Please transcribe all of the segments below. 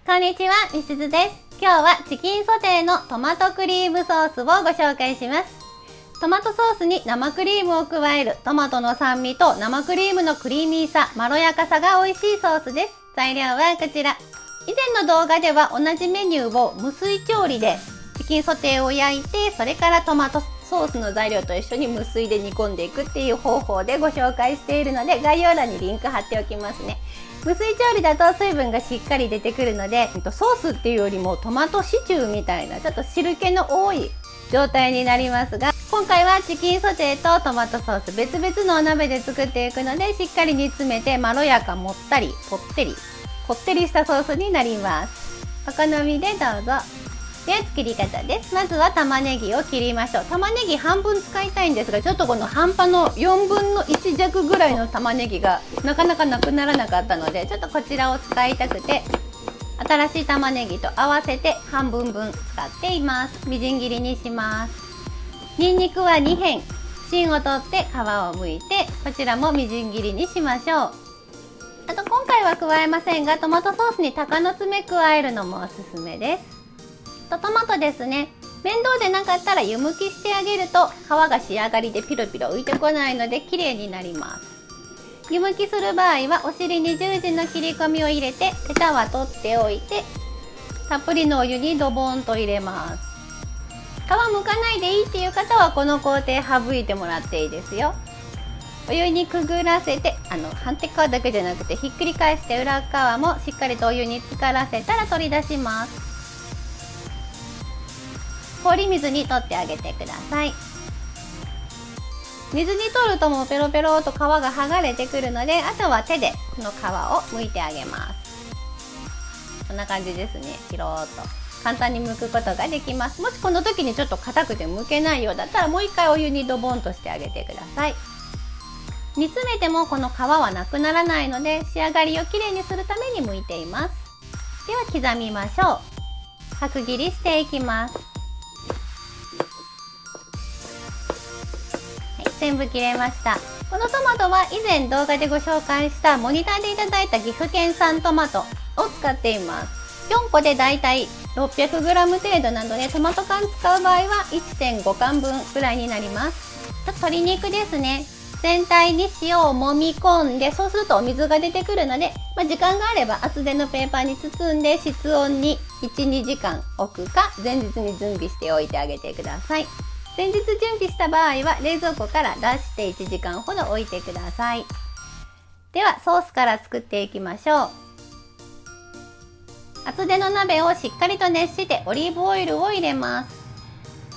こんにちは、みすずです。今日はチキンソテーのトマトクリームソースをご紹介します。トマトソースに生クリームを加えるトマトの酸味と生クリームのクリーミーさ、まろやかさが美味しいソースです。材料はこちら。以前の動画では同じメニューを無水調理でチキンソテーを焼いて、それからトマトソースの材料と一緒に無水で煮込んでいくっていう方法でご紹介しているので、概要欄にリンク貼っておきますね。無水調理だと水分がしっかり出てくるので、ソースっていうよりもトマトシチューみたいなちょっと汁気の多い状態になりますが、今回はチキンソテーとトマトソース別々のお鍋で作っていくので、しっかり煮詰めてまろやかもったりぽってりこってりしたソースになります。お好みでどうぞ。では作り方です。まずは玉ねぎを切りましょう。玉ねぎ半分使いたいんですが、ちょっとこの半端の4分の1弱ぐらいの玉ねぎがなかなかなくならなかったので、ちょっとこちらを使いたくて新しい玉ねぎと合わせて半分分使っています。みじん切りにします。にんにくは2片、芯を取って皮を剥いて、こちらもみじん切りにしましょう。あと今回は加えませんが、トマトソースに鷹の爪加えるのもおすすめです。トマトですね、面倒でなかったら湯むきしてあげると皮が仕上がりでピロピロ浮いてこないので綺麗になります。湯むきする場合はお尻に十字の切り込みを入れて、ヘタは取っておいて、たっぷりのお湯にドボンと入れます。皮むかないでいいっていう方はこの工程省いてもらっていいですよ。お湯にくぐらせて、反対側だけじゃなくてひっくり返して裏側もしっかりとお湯に浸からせたら取り出します。氷水に取ってあげてください。水に取るともうペロペロと皮が剥がれてくるので、あとは手でこの皮を剥いてあげます。こんな感じですね。ピローっと簡単に剥くことができます。もしこの時にちょっと硬くて剥けないようだったら、もう一回お湯にドボンとしてあげてください。煮詰めてもこの皮はなくならないので、仕上がりをきれいにするために剥いています。では刻みましょう。角切りしていきます。全部切れました。このトマトは以前動画でご紹介したモニターでいただいた岐阜県産トマトを使っています。4個でだいたい 600g 程度なので、トマト缶使う場合は 1.5 缶分くらいになります。鶏肉ですね、全体に塩を揉み込んで、そうするとお水が出てくるので、時間があれば厚手のペーパーに包んで室温に 1,2 時間置くか、前日に準備しておいてあげてください。前日準備した場合は冷蔵庫から出して1時間ほど置いてください。ではソースから作っていきましょう。厚手の鍋をしっかりと熱してオリーブオイルを入れます。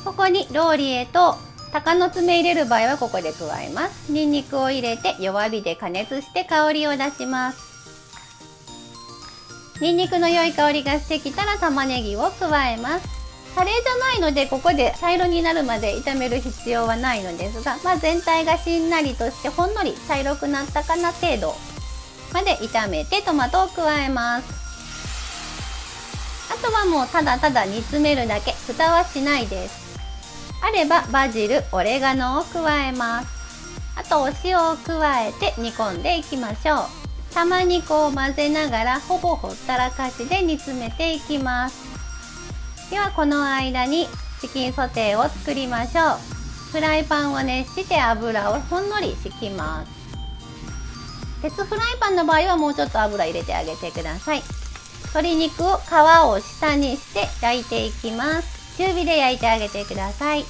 ここにローリエと鷹の爪入れる場合はここで加えます。にんにくを入れて弱火で加熱して香りを出します。にんにくの良い香りがしてきたら玉ねぎを加えます。カレーじゃないのでここで茶色になるまで炒める必要はないのですが、全体がしんなりとしてほんのり茶色くなったかな程度まで炒めてトマトを加えます。あとはもうただただ煮詰めるだけ、蓋はしないです。あればバジル、オレガノを加えます。あとお塩を加えて煮込んでいきましょう。たまに混ぜながらほぼほったらかしで煮詰めていきます。ではこの間にチキンソテーを作りましょう。フライパンを熱して油をほんのり敷きます。鉄フライパンの場合はもうちょっと油入れてあげてください。鶏肉を皮を下にして焼いていきます。中火で焼いてあげてください。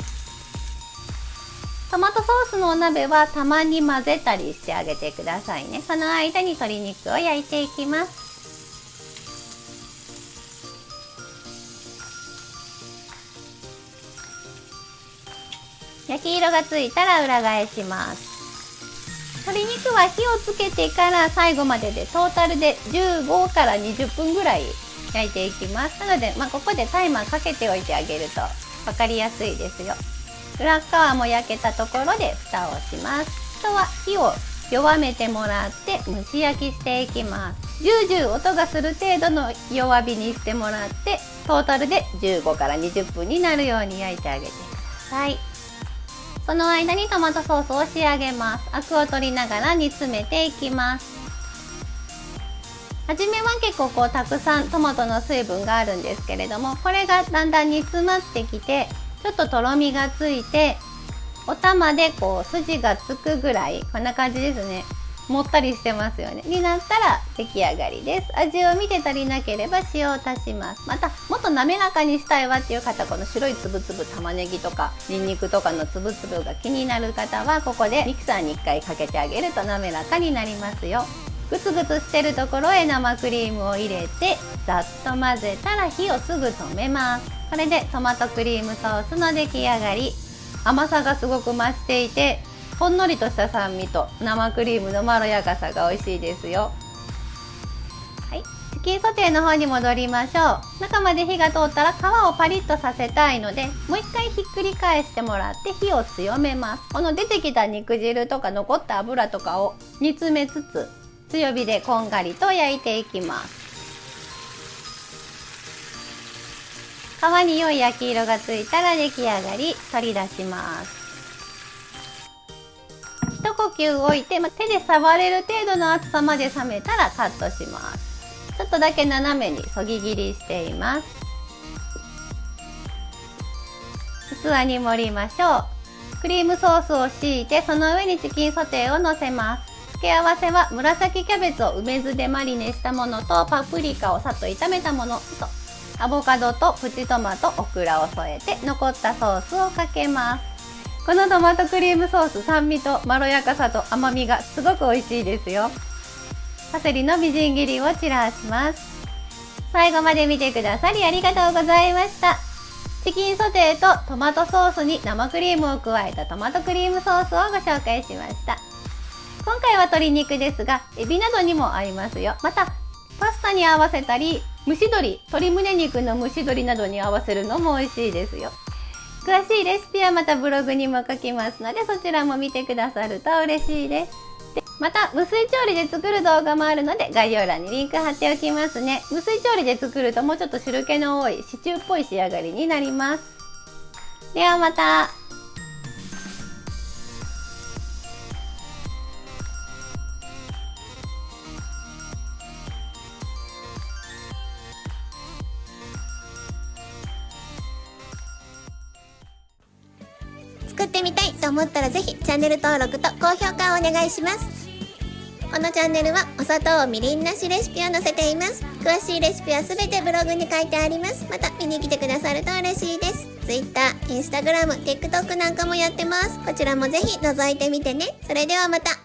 トマトソースのお鍋はたまに混ぜたりしてあげてくださいね。その間に鶏肉を焼いていきます。焼き色がついたら裏返します。鶏肉は火をつけてから最後まででトータルで15から20分ぐらい焼いていきます。なので、ここでタイマーかけておいてあげると分かりやすいですよ。裏側も焼けたところで蓋をします。あとは火を弱めてもらって蒸し焼きしていきます。ジュージュー音がする程度の弱火にしてもらって、トータルで15から20分になるように焼いてあげてください。その間にトマトソースを仕上げます。アクを取りながら煮詰めていきます。初めは結構たくさんトマトの水分があるんですけれども、これがだんだん煮詰まってきて、ちょっととろみがついて、お玉で筋がつくぐらい、こんな感じですね。もったりしてますよね。になったら出来上がりです。味を見て足りなければ塩を足します。またもっと滑らかにしたいわっていう方、この白いつぶつぶ玉ねぎとかニンニクとかのつぶつぶが気になる方は、ここでミキサーに1回かけてあげると滑らかになりますよ。グツグツしてるところへ生クリームを入れてざっと混ぜたら火をすぐ止めます。これでトマトクリームソースの出来上がり。甘さがすごく増していて、ほんのりとした酸味と生クリームのまろやかさが美味しいですよ。はい、チキンソテーの方に戻りましょう。中まで火が通ったら皮をパリッとさせたいので、もう一回ひっくり返してもらって火を強めます。この出てきた肉汁とか残った油とかを煮詰めつつ、強火でこんがりと焼いていきます。皮に良い焼き色がついたら出来上がり、取り出します。一呼吸置いて、手で触れる程度の厚さまで冷めたらカットします。ちょっとだけ斜めにそぎ切りしています。器に盛りましょう。クリームソースを敷いて、その上にチキンソテーをのせます。付け合わせは紫キャベツを梅酢でマリネしたものと、パプリカをさっと炒めたものと、アボカドとプチトマト、オクラを添えて残ったソースをかけます。このトマトクリームソース、酸味とまろやかさと甘みがすごく美味しいですよ。パセリのみじん切りを散らします。最後まで見てくださりありがとうございました。チキンソテーとトマトソースに生クリームを加えたトマトクリームソースをご紹介しました。今回は鶏肉ですが、エビなどにも合いますよ。またパスタに合わせたり、蒸し鶏、鶏胸肉の蒸し鶏などに合わせるのも美味しいですよ。詳しいレシピはまたブログにも書きますので、そちらも見てくださると嬉しいです。また無水調理で作る動画もあるので、概要欄にリンク貼っておきますね。無水調理で作るともうちょっと汁気の多いシチューっぽい仕上がりになります。ではまた。作ってみたいと思ったらぜひチャンネル登録と高評価をお願いします。このチャンネルはお砂糖みりんなしレシピを載せています。詳しいレシピはすべてブログに書いてあります。また見に来てくださると嬉しいです。Twitter、Instagram、TikTok なんかもやってます。こちらもぜひ覗いてみてね。それではまた。